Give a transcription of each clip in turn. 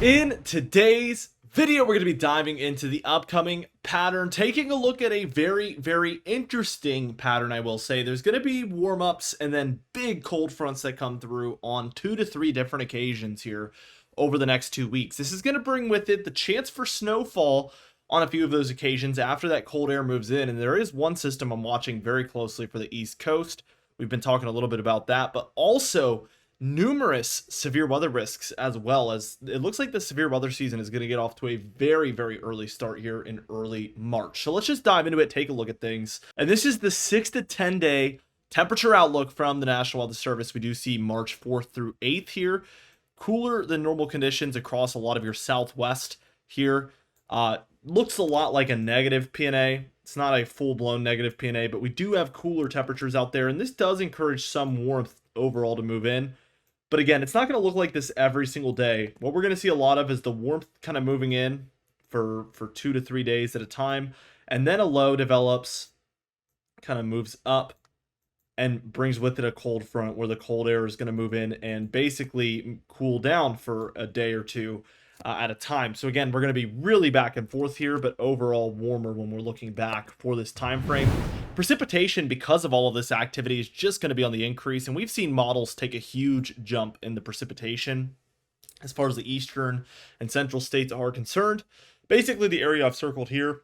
In today's video, we're going to be diving into the upcoming pattern, taking a look at a very interesting pattern. I will say there's going to be warm-ups and then big cold fronts that come through on 2 to 3 different occasions here over the next 2 weeks. This is going to bring with it the chance for snowfall on a few of those occasions after that cold air moves in. And there is one system I'm watching very closely for the East Coast. We've been talking a little bit about that, but also numerous severe weather risks, as well as it looks like the severe weather season is going to get off to a very early start here in early March. So let's just dive into it, take a look at things. And this is the 6 to 10 day temperature outlook from the National Weather Service. We do see March 4th through 8th here. Cooler than normal conditions across a lot of your southwest here. Looks a lot like a negative PNA. It's not a full-blown negative PNA, but we do have cooler temperatures out there, and this does encourage some warmth overall to move in. But again, it's not going to look like this every single day. What we're going to see a lot of is the warmth kind of moving in for 2 to 3 days at a time. And then a low develops, kind of moves up, and brings with it a cold front where the cold air is going to move in and basically cool down for a day or two at a time. So again, we're going to be really back and forth here, but overall warmer when we're looking back for this time frame. Precipitation, because of all of this activity, is just going to be on the increase, and we've seen models take a huge jump in the precipitation as far as the eastern and central states are concerned. Basically, the area I've circled here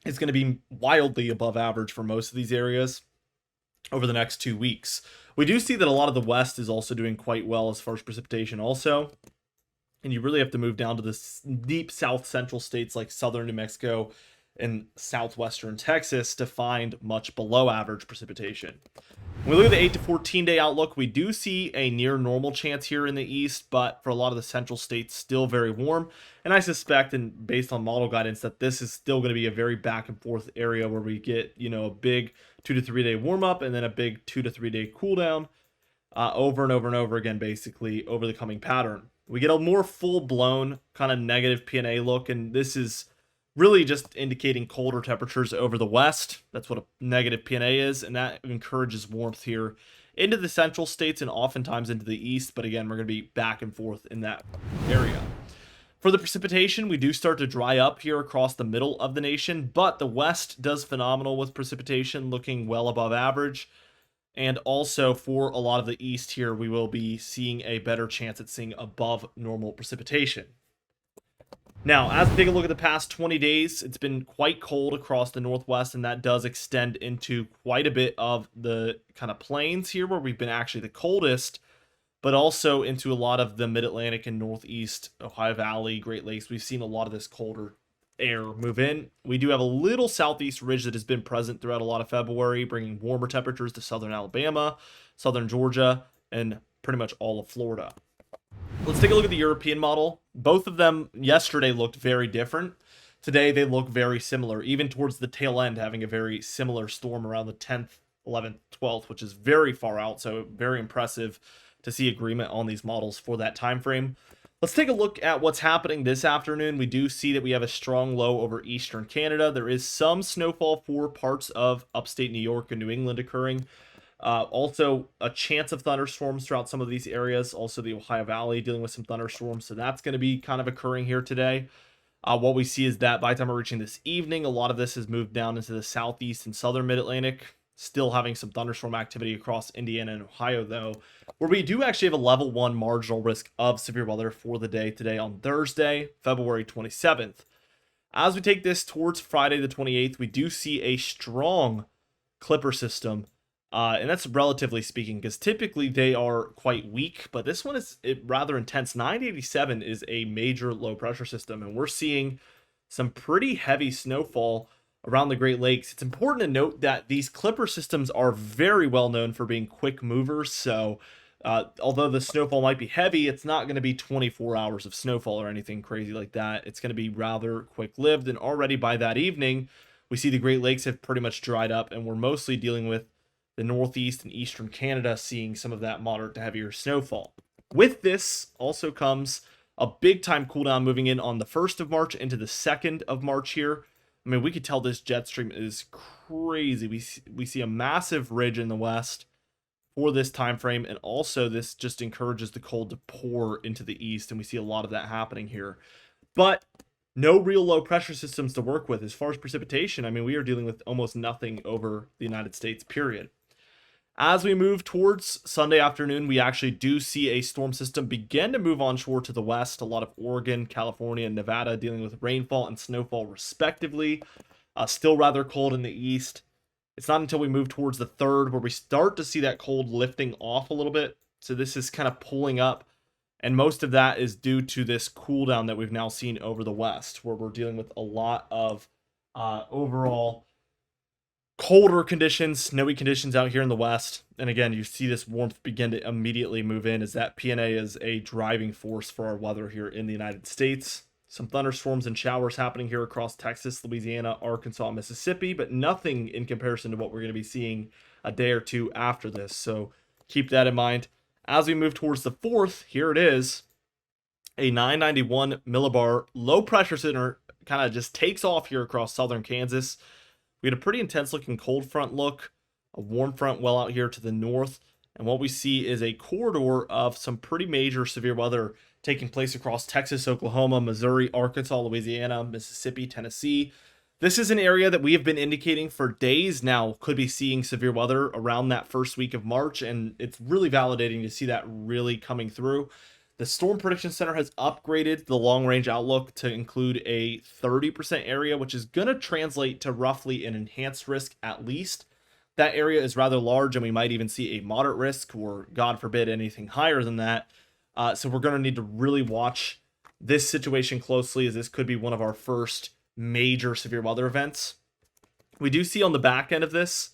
is going to be wildly above average for most of these areas over the next 2 weeks. We do see that a lot of the west is also doing quite well as far as precipitation also. And you really have to move down to the deep south central states like southern New Mexico and southwestern Texas to find much below average precipitation. When we look at the 8 to 14 day outlook, we do see a near normal chance here in the east, but for a lot of the central states, still very warm. And I suspect, and based on model guidance, that this is still going to be a very back and forth area where we get, a big 2 to 3 day warm up and then a big 2 to 3 day cool down over and over again, basically over the coming pattern. We get a more full-blown kind of negative PNA look, and this is really just indicating colder temperatures over the west. That's what a negative PNA is, and that encourages warmth here into the central states and oftentimes into the east. But again, we're going to be back and forth in that area. For the precipitation, we do start to dry up here across the middle of the nation, but the west does phenomenal with precipitation, looking well above average. And also for a lot of the east here, we will be seeing a better chance at seeing above normal precipitation. Now, as we take a look at the past 20 days, it's been quite cold across the northwest, and that does extend into quite a bit of the kind of plains here where we've been actually the coldest, but also into a lot of the mid-Atlantic and northeast, Ohio Valley, Great Lakes. We've seen a lot of this colder air move in. We do have a little southeast ridge that has been present throughout a lot of February, bringing warmer temperatures to southern Alabama, southern Georgia, and pretty much all of Florida. Let's take a look at the European model. Both of them yesterday looked very different. Today they look very similar, even towards the tail end, having a very similar storm around the 10th, 11th, 12th, which is very far out. So very impressive to see agreement on these models for that time frame. Let's take a look at what's happening this afternoon. We do see that we have a strong low over eastern Canada. There is some snowfall for parts of upstate New York and New England occurring. Also, a chance of thunderstorms throughout some of these areas. Also, the Ohio Valley dealing with some thunderstorms. So that's going to be kind of occurring here today. What we see is that by the time we're reaching this evening, a lot of this has moved down into the southeast and southern mid-Atlantic. Still having some thunderstorm activity across Indiana and Ohio, though, where we do actually have a level 1 marginal risk of severe weather for the day today on Thursday, February 27th. As we take this towards Friday the 28th, we do see a strong clipper system, and that's relatively speaking, because typically they are quite weak, but this one is rather intense. 987 is a major low pressure system, and we're seeing some pretty heavy snowfall around the Great Lakes. It's important to note that these clipper systems are very well known for being quick movers. So although the snowfall might be heavy, it's not going to be 24 hours of snowfall or anything crazy like that. It's going to be rather quick lived. And already by that evening, we see the Great Lakes have pretty much dried up, and we're mostly dealing with the northeast and eastern Canada seeing some of that moderate to heavier snowfall. With this also comes a big time cool down moving in on the 1st of March into the 2nd of March here. I mean, we could tell this jet stream is crazy. We see a massive ridge in the west for this time frame, and also this just encourages the cold to pour into the east, and we see a lot of that happening here. But no real low pressure systems to work with. As far as precipitation, I mean, we are dealing with almost nothing over the United States, period. As we move towards Sunday afternoon, we actually do see a storm system begin to move onshore to the west. A lot of Oregon, California, and Nevada dealing with rainfall and snowfall respectively. Still rather cold in the east. It's not until we move towards the 3rd where we start to see that cold lifting off a little bit. So this is kind of pulling up. And most of that is due to this cool down that we've now seen over the west, where we're dealing with a lot of overall colder conditions, snowy conditions out here in the west. And again, you see this warmth begin to immediately move in, as that PNA is a driving force for our weather here in the United States. Some thunderstorms and showers happening here across Texas, Louisiana, Arkansas, Mississippi, but nothing in comparison to what we're going to be seeing a day or two after this. So keep that in mind. As we move towards the 4th, here it is. A 991 millibar low pressure center kind of just takes off here across southern Kansas. We had a pretty intense looking cold front look, a warm front well out here to the north, and what we see is a corridor of some pretty major severe weather taking place across Texas, Oklahoma, Missouri, Arkansas, Louisiana, Mississippi, Tennessee. This is an area that we have been indicating for days now could be seeing severe weather around that first week of March, and it's really validating to see that really coming through. The Storm Prediction Center has upgraded the long-range outlook to include a 30% area, which is going to translate to roughly an enhanced risk at least. That area is rather large, and we might even see a moderate risk, or God forbid, anything higher than that. So we're going to need to really watch this situation closely, as this could be one of our first major severe weather events. We do see on the back end of this,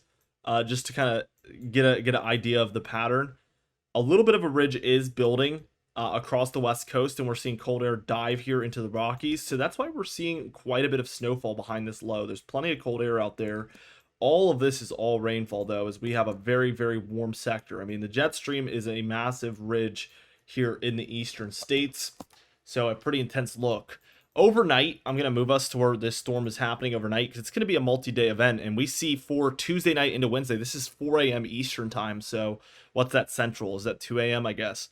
just to kind of get an idea of the pattern, a little bit of a ridge is building across the west coast, and we're seeing cold air dive here into the Rockies. So that's why we're seeing quite a bit of snowfall behind this low. There's plenty of cold air out there. All of this is all rainfall, though, as we have a very, very warm sector. I mean, the jet stream is a massive ridge here in the eastern states, so a pretty intense look. Overnight, I'm going to move us to where this storm is happening overnight, because it's going to be a multi-day event, and we see for Tuesday night into Wednesday, this is 4 a.m. Eastern time, so what's that central? Is that 2 a.m., I guess?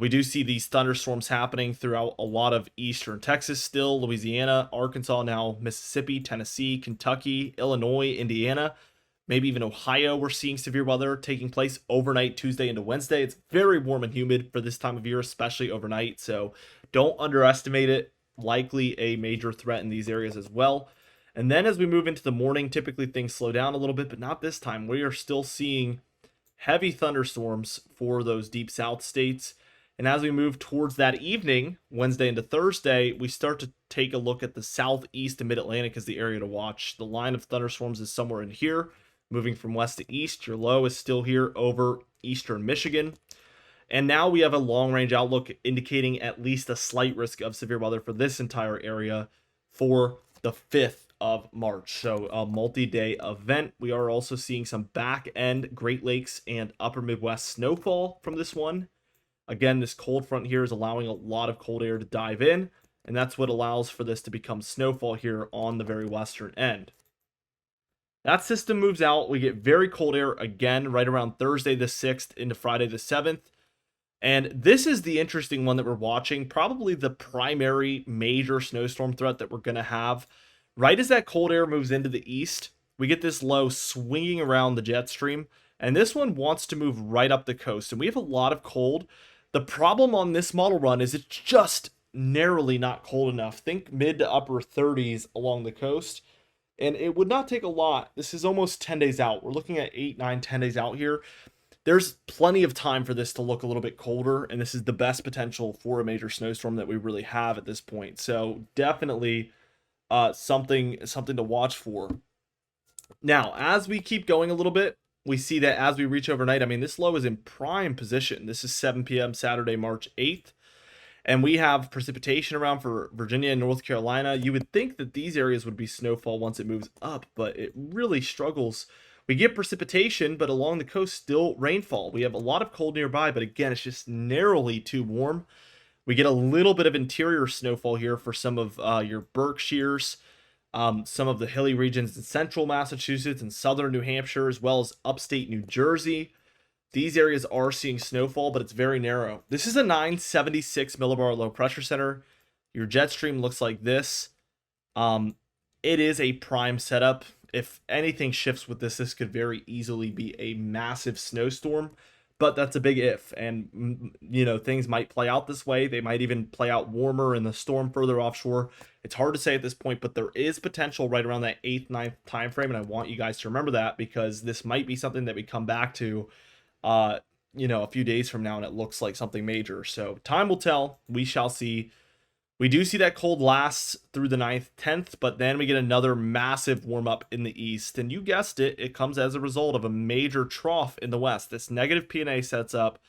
We do see these thunderstorms happening throughout a lot of eastern Texas still, Louisiana, Arkansas now, Mississippi, Tennessee, Kentucky, Illinois, Indiana, maybe even Ohio. We're seeing severe weather taking place overnight Tuesday into Wednesday. It's very warm and humid for this time of year, especially overnight, so don't underestimate it. Likely a major threat in these areas as well. And then as we move into the morning, typically things slow down a little bit, but not this time. We are still seeing heavy thunderstorms for those deep south states. And as we move towards that evening, Wednesday into Thursday, we start to take a look at the southeast and mid-Atlantic as the area to watch. The line of thunderstorms is somewhere in here, moving from west to east. Your low is still here over eastern Michigan. And now we have a long-range outlook indicating at least a slight risk of severe weather for this entire area for the 5th of March. So a multi-day event. We are also seeing some back-end Great Lakes and upper Midwest snowfall from this one. Again, this cold front here is allowing a lot of cold air to dive in, and that's what allows for this to become snowfall here on the very western end. That system moves out. We get very cold air again right around Thursday the 6th into Friday the 7th. And this is the interesting one that we're watching, probably the primary major snowstorm threat that we're going to have. Right as that cold air moves into the east, we get this low swinging around the jet stream, and this one wants to move right up the coast. And we have a lot of cold. The problem on this model run is it's just narrowly not cold enough. Think mid to upper 30s along the coast. And it would not take a lot. This is almost 10 days out. We're looking at 8, 9, 10 days out here. There's plenty of time for this to look a little bit colder, and this is the best potential for a major snowstorm that we really have at this point. So definitely something to watch for. Now, as we keep going a little bit, we see that as we reach overnight, I mean, this low is in prime position. This is 7 p.m. Saturday, March 8th. And we have precipitation around for Virginia and North Carolina. You would think that these areas would be snowfall once it moves up, but it really struggles. We get precipitation, but along the coast, still rainfall. We have a lot of cold nearby, but again, it's just narrowly too warm. We get a little bit of interior snowfall here for some of your Berkshires, some of the hilly regions in central Massachusetts and southern New Hampshire, as well as upstate New Jersey. these areas are seeing snowfall, but it's very narrow. This is a 976 millibar low pressure center. Your jet stream looks like this. It is a prime setup. If anything shifts with this could very easily be a massive snowstorm, but that's a big if. And, you know, things might play out this way. They might even play out warmer in the storm further offshore. It's hard to say at this point, but there is potential right around that 8th, 9th time frame. And I want you guys to remember that, because this might be something that we come back to, you know, a few days from now, and it looks like something major. So time will tell. We shall see. We do see that cold lasts through the 9th, 10th, but then we get another massive warm up in the east. And you guessed it, it comes as a result of a major trough in the west. This negative P&A sets up,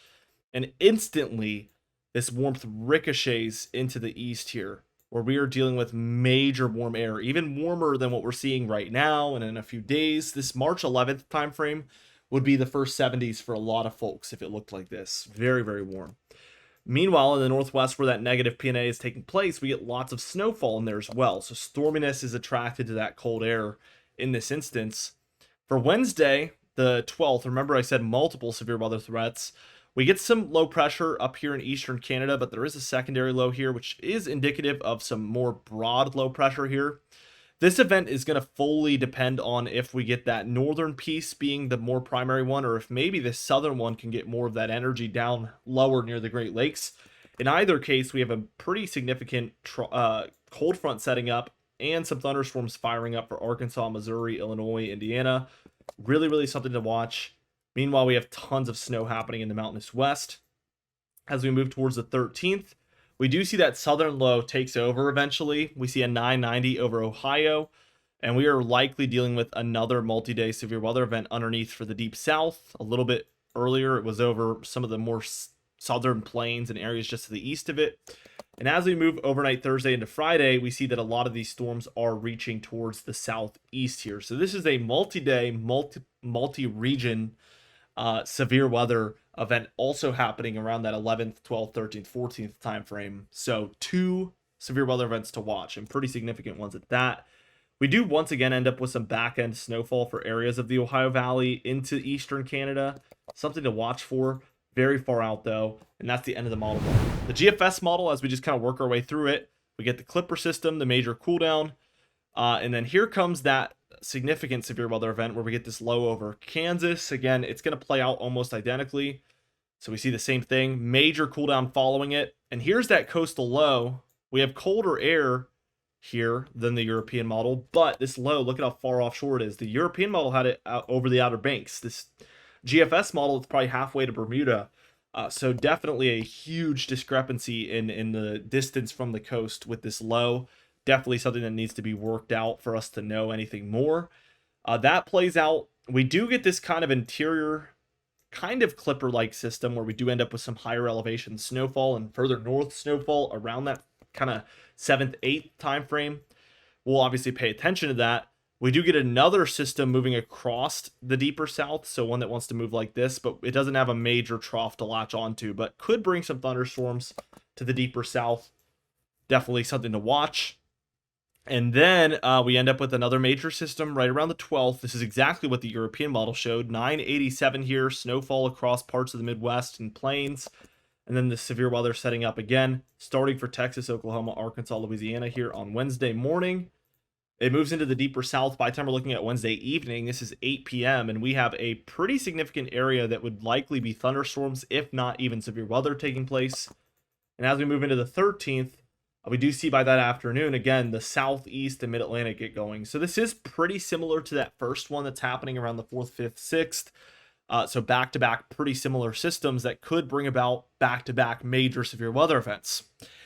and instantly this warmth ricochets into the east here, where we are dealing with major warm air, even warmer than what we're seeing right now. And in a few days, this March 11th time frame would be the first 70s for a lot of folks if it looked like this. Very, very warm. Meanwhile, in the northwest, where that negative P&A is taking place, we get lots of snowfall in there as well. So storminess is attracted to that cold air in this instance. For Wednesday, the 12th, remember I said multiple severe weather threats. We get some low pressure up here in eastern Canada, but there is a secondary low here, which is indicative of some more broad low pressure here. This event is going to fully depend on if we get that northern piece being the more primary one, or if maybe the southern one can get more of that energy down lower near the Great Lakes. In either case, we have a pretty significant cold front setting up and some thunderstorms firing up for Arkansas, Missouri, Illinois, Indiana. Really, really something to watch. Meanwhile, we have tons of snow happening in the mountainous west. As we move towards the 13th, we do see that southern low takes over eventually. We see a 990 over Ohio, and we are likely dealing with another multi-day severe weather event underneath for the deep south. A little bit earlier, it was over some of the more southern plains and areas just to the east of it. And as we move overnight Thursday into Friday, we see that a lot of these storms are reaching towards the southeast here. So this is a multi-day, multi-region severe weather event also happening around that 11th, 12th, 13th, 14th time frame. So 2 severe weather events to watch, and pretty significant ones at that. We do once again end up with some back-end snowfall for areas of the Ohio Valley into eastern Canada. Something to watch for. Very far out though, and that's the end of the model. The GFS model, as we just kind of work our way through it, we get the Clipper system, the major cool down, and then here comes that significant severe weather event where we get this low over Kansas. Again, it's going to play out almost identically. So we see the same thing, major cool down following it. And here's that coastal low. We have colder air here than the European model, but this low, look at how far offshore it is. The European model had it out over the Outer Banks. This GFS model is probably halfway to Bermuda. So definitely a huge discrepancy in the distance from the coast with this low. Definitely something that needs to be worked out for us to know anything more. That plays out. We do get this kind of interior, kind of Clipper-like system where we do end up with some higher elevation snowfall and further north snowfall around that kind of 7th, 8th time frame. We'll obviously pay attention to that. We do get another system moving across the deeper south, so one that wants to move like this, but it doesn't have a major trough to latch onto, but could bring some thunderstorms to the deeper south. Definitely something to watch. And then we end up with another major system right around the 12th. This is exactly what the European model showed. 987 here, snowfall across parts of the Midwest and plains. And then the severe weather setting up again, starting for Texas, Oklahoma, Arkansas, Louisiana here on Wednesday morning. It moves into the deeper south. By the time we're looking at Wednesday evening, this is 8 p.m. And we have a pretty significant area that would likely be thunderstorms, if not even severe weather taking place. And as we move into the 13th, we do see by that afternoon, again, the southeast and mid-Atlantic get going. So this is pretty similar to that first one that's happening around the 4th, 5th, 6th. So back-to-back pretty similar systems that could bring about back-to-back major severe weather events.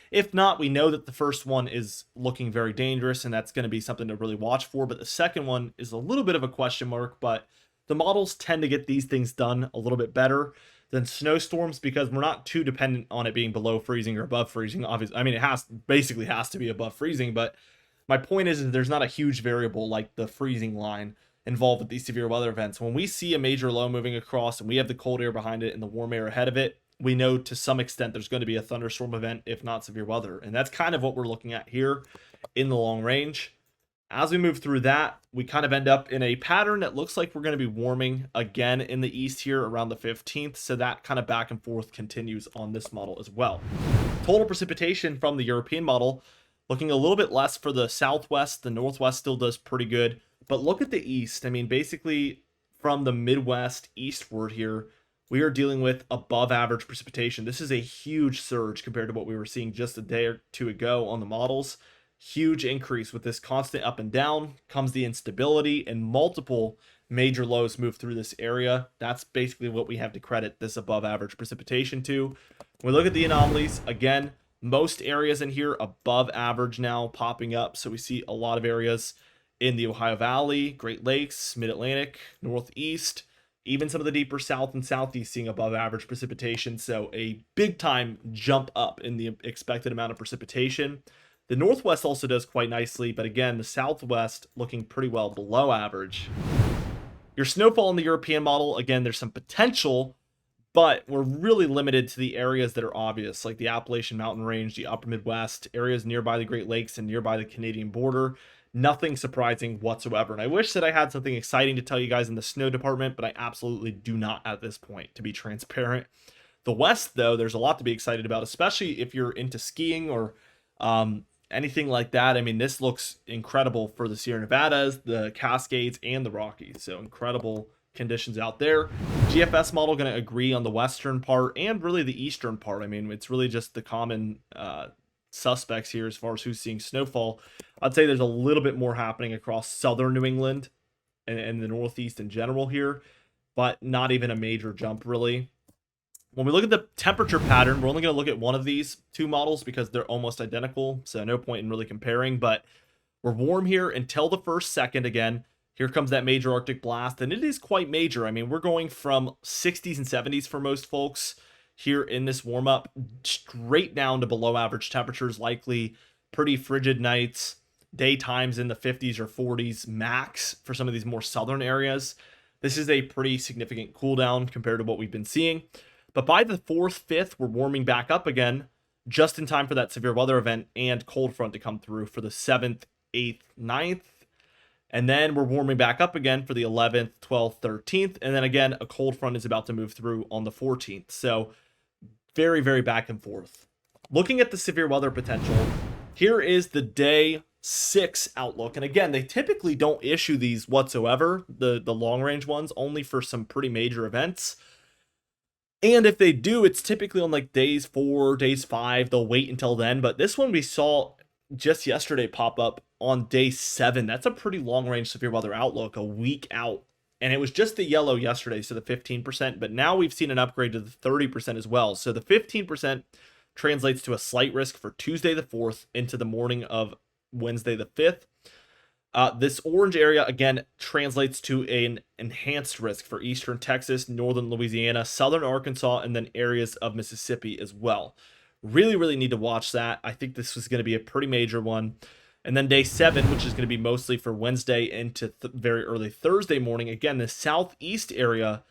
If not, we know that the first one is looking very dangerous, and that's going to be something to really watch for. But the second one is a little bit of a question mark, but the models tend to get these things done a little bit better than snowstorms because we're not too dependent on it being below freezing or above freezing. Obviously, I mean, it basically has to be above freezing, but my point is there's not a huge variable like the freezing line involved with these severe weather events. When we see a major low moving across and we have the cold air behind it and the warm air ahead of it, we know to some extent there's going to be a thunderstorm event, if not severe weather. And that's kind of what we're looking at here in the long range. As we move through that, we kind of end up in a pattern that looks like we're going to be warming again in the east here around the 15th. So that kind of back and forth continues on this model as well. Total precipitation from the European model looking a little bit less for the southwest. The northwest still does pretty good. But look at the east. I mean, basically from the Midwest eastward here, we are dealing with above average precipitation. This is a huge surge compared to what we were seeing just a day or two ago on the models. Huge increase. With this constant up and down comes the instability, and multiple major lows move through this area. That's basically what we have to credit this above average precipitation to. When we look at the anomalies, again, most areas in here above average now popping up. So we see a lot of areas in the Ohio Valley, Great Lakes, Mid-Atlantic, Northeast, even some of the deeper south and southeast seeing above average precipitation. So a big time jump up in the expected amount of precipitation. The Northwest also does quite nicely, but again, the Southwest looking pretty well below average. Your snowfall in the European model, again, there's some potential, but we're really limited to the areas that are obvious, like the Appalachian Mountain Range, the Upper Midwest, areas nearby the Great Lakes and nearby the Canadian border. Nothing surprising whatsoever. And I wish that I had something exciting to tell you guys in the snow department, but I absolutely do not at this point, to be transparent. The West, though, there's a lot to be excited about, especially if you're into skiing or anything like that. I mean, this looks incredible for the Sierra Nevadas, the Cascades, and the Rockies. So incredible conditions out there. GFS model going to agree on the western part and really the eastern part. I mean, it's really just the common suspects here as far as who's seeing snowfall. I'd say there's a little bit more happening across southern New England and the Northeast in general here, but not even a major jump really. When we look at the temperature pattern, we're only going to look at one of these two models because they're almost identical, so no point in really comparing, but we're warm here until the first second again. Here comes that major Arctic blast, and it is quite major. I mean, we're going from 60s and 70s for most folks here in this warm-up, straight down to below average temperatures, likely pretty frigid nights, daytimes in the 50s or 40s max for some of these more southern areas. This is a pretty significant cool down compared to what we've been seeing. But by the 4th, 5th, we're warming back up again, just in time for that severe weather event and cold front to come through for the 7th, 8th, 9th. And then we're warming back up again for the 11th, 12th, 13th. And then again, a cold front is about to move through on the 14th. So very, very back and forth. Looking at the severe weather potential, here is the day 6 outlook. And again, they typically don't issue these whatsoever, the long range ones, only for some pretty major events. And if they do, it's typically on like days 4, days 5. They'll wait until then. But this one we saw just yesterday pop up on day 7. That's a pretty long range severe weather outlook, a week out. And it was just the yellow yesterday, so the 15%. But now we've seen an upgrade to the 30% as well. So the 15% translates to a slight risk for Tuesday the 4th into the morning of Wednesday the 5th. This orange area, again, translates to an enhanced risk for eastern Texas, northern Louisiana, southern Arkansas, and then areas of Mississippi as well. Really, really need to watch that. I think this was going to be a pretty major one. And then day 7, which is going to be mostly for Wednesday into very early Thursday morning. Again, the southeast area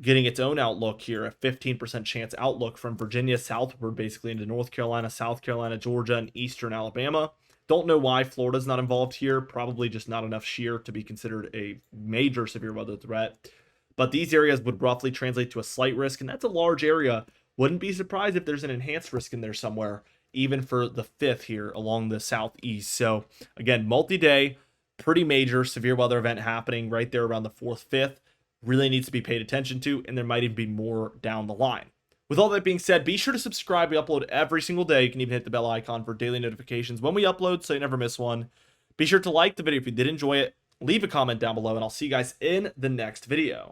getting its own outlook here, a 15% chance outlook from Virginia southward, basically into North Carolina, South Carolina, Georgia, and eastern Alabama. Don't know why Florida's not involved here. Probably just not enough shear to be considered a major severe weather threat. But these areas would roughly translate to a slight risk, and that's a large area. Wouldn't be surprised if there's an enhanced risk in there somewhere, even for the 5th here along the southeast. So again, multi-day, pretty major severe weather event happening right there around the 4th, 5th. Really needs to be paid attention to, and there might even be more down the line. With all that being said, be sure to subscribe. We upload every single day. You can even hit the bell icon for daily notifications when we upload so you never miss one. Be sure to like the video if you did enjoy it. Leave a comment down below, and I'll see you guys in the next video.